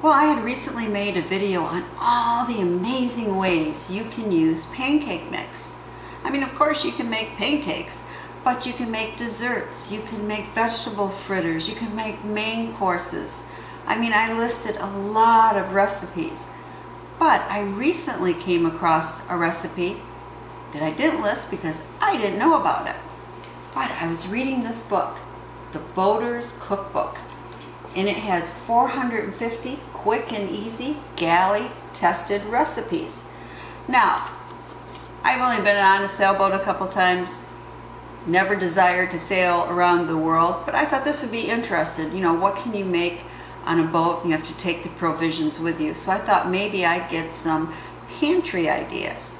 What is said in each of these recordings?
Well, I had recently made a video on all the amazing ways you can use pancake mix. I mean, of course you can make pancakes, but you can make desserts, you can make vegetable fritters, you can make main courses. I mean, I listed a lot of recipes, but I recently came across a recipe that I didn't list because I didn't know about it. But I was reading this book, The Boater's Cookbook, and it has 450 quick and easy galley tested recipes. Now, I've only been on a sailboat a couple times, never desired to sail around the world, but I thought this would be interesting. You know, what can you make on a boat? You have to take the provisions with you. So I thought maybe I'd get some pantry ideas.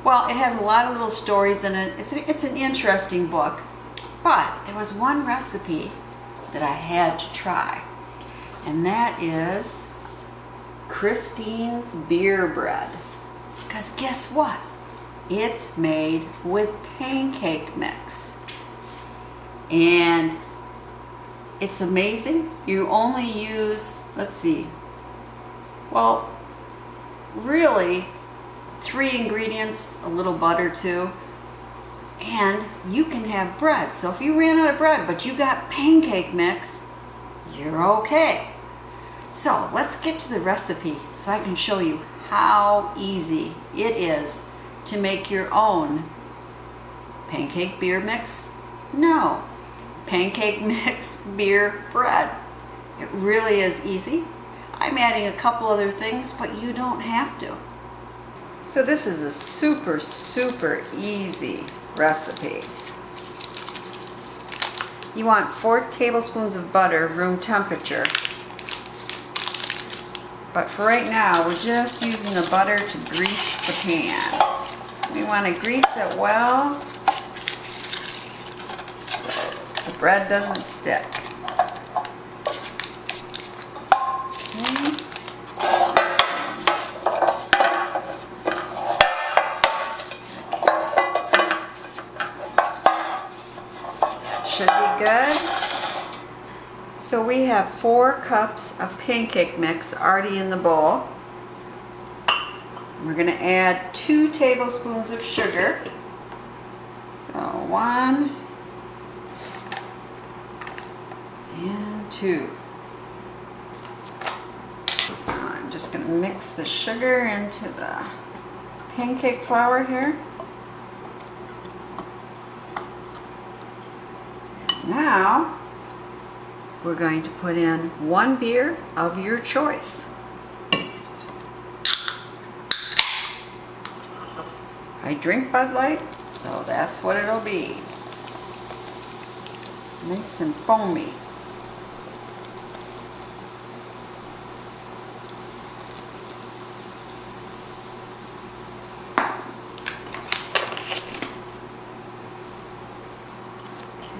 Well, it has a lot of little stories in it. It's an interesting book, but there was one recipe that I had to try, and that is Christine's beer bread. Because guess what? It's made with pancake mix. And it's amazing. You only use, let's see, well, really 3 ingredients, a little butter too, and you can have bread. So if you ran out of bread, but you got pancake mix, you're okay. So let's get to the recipe so I can show you how easy it is to make your own pancake beer mix. No, pancake mix beer bread. It really is easy. I'm adding a couple other things, but you don't have to. So this is a super easy recipe. You want 4 tablespoons of butter, room temperature. But for right now, we're just using the butter to grease the pan. We want to grease it well so the bread doesn't stick. Okay. Should be good. So we have 4 cups of pancake mix already in the bowl. We're going to add 2 tablespoons of sugar. So 1 and 2. I'm just going to mix the sugar into the pancake flour here. Now we're going to put in 1 beer of your choice. I drink Bud Light, so that's what it'll be. Nice and foamy.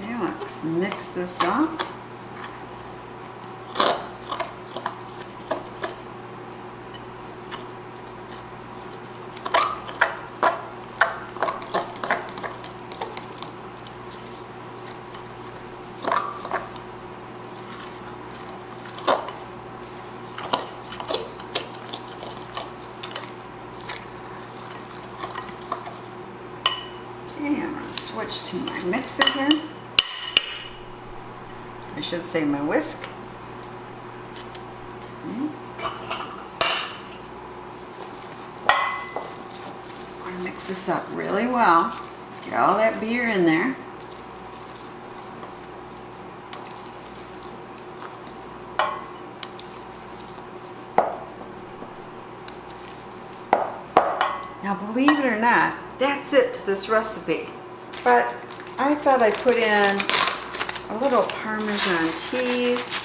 Okay, let's mix this up. Okay, I'm going to switch to my mixer here. I should say my whisk. Okay. I want to mix this up really well. Get all that beer in there. Now, believe it or not, that's it to this recipe. But I thought I'd put in a little Parmesan cheese.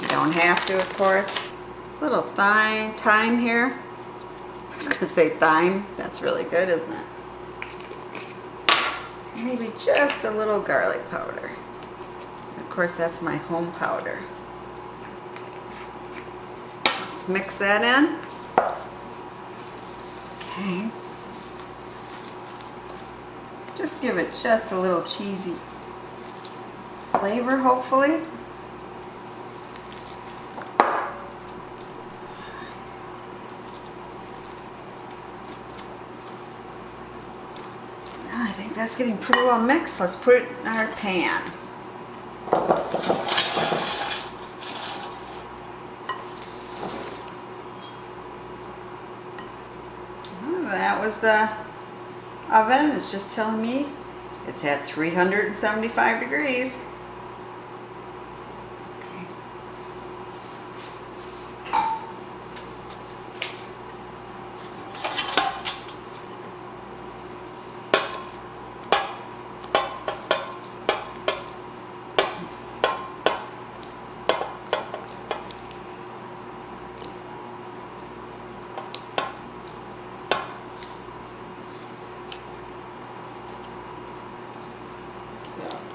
You don't have to, of course. A little thyme here. I was going to say thyme. That's really good, isn't it? Maybe just a little garlic powder. Of course, that's my home powder. Let's mix that in. Okay. Just give it just a little cheesy flavor, hopefully. that's getting pretty well mixed. Let's put it in our pan. Oh, that was the oven. It's just telling me it's at 375 degrees.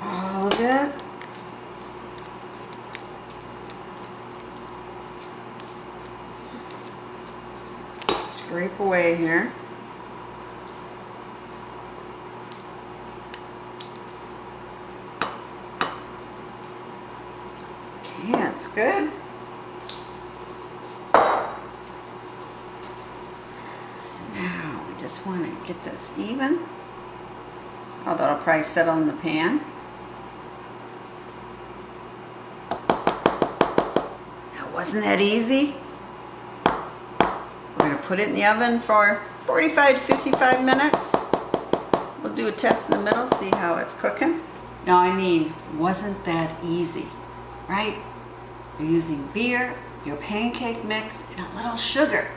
All of it. Scrape away here. Okay, that's good. Now we just want to get this even. Oh, that'll probably settle in the pan. Now, wasn't that easy? We're going to put it in the oven for 45 to 55 minutes. We'll do a test in the middle, see how it's cooking. Now, I mean, wasn't that easy, right? You're using beer, your pancake mix, and a little sugar.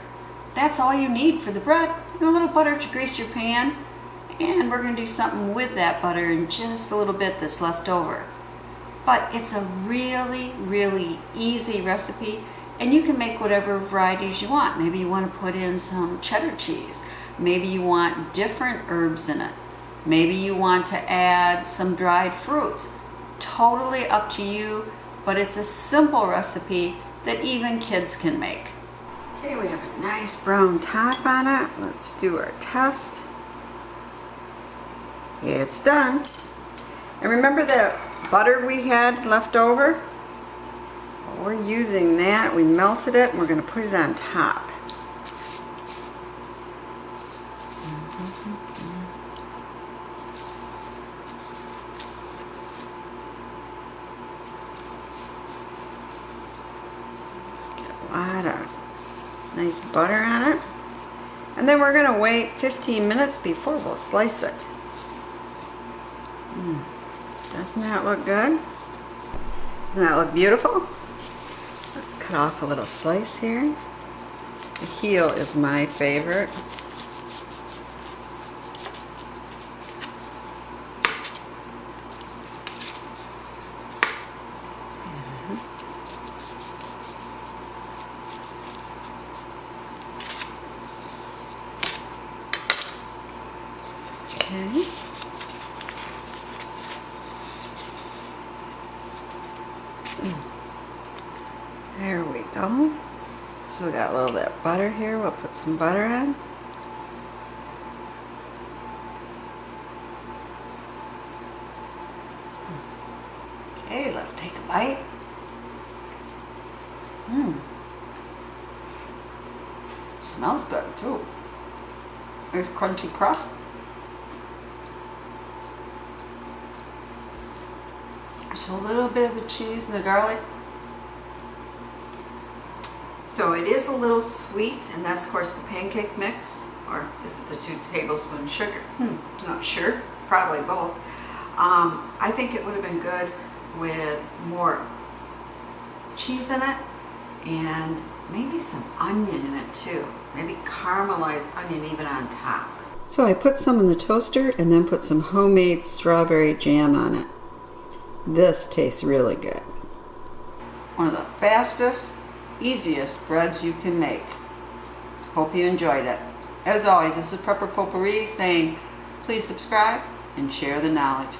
That's all you need for the bread, and a little butter to grease your pan. And we're going to do something with that butter in just a little bit that's left over. But it's a really, really easy recipe, and you can make whatever varieties you want. Maybe you want to put in some cheddar cheese. Maybe you want different herbs in it. Maybe you want to add some dried fruits. Totally up to you, but it's a simple recipe that even kids can make. Okay, we have a nice brown top on it. Let's do our test. It's done. And remember that butter we had left over? Well, we're using that. We melted it and we're going to put it on top. Just get a lot of nice butter on it. And then we're going to wait 15 minutes before we'll slice it. Doesn't that look good? Doesn't that look beautiful? Let's cut off a little slice here. The heel is my favorite. Okay. There we go. So we got a little of that butter here. We'll put some butter on. Okay, let's take a bite. Smells good too. There's crunchy crust. So a little bit of the cheese and the garlic. So it is a little sweet, and that's of course the pancake mix, or is it the 2 tablespoons sugar? Not sure, probably both. I think it would have been good with more cheese in it and maybe some onion in it too. Maybe caramelized onion even on top. So I put some in the toaster and then put some homemade strawberry jam on it. This tastes really good. One of the fastest, easiest breads you can make. Hope you enjoyed it. As always, this is Prepper Potpourri saying please subscribe and share the knowledge.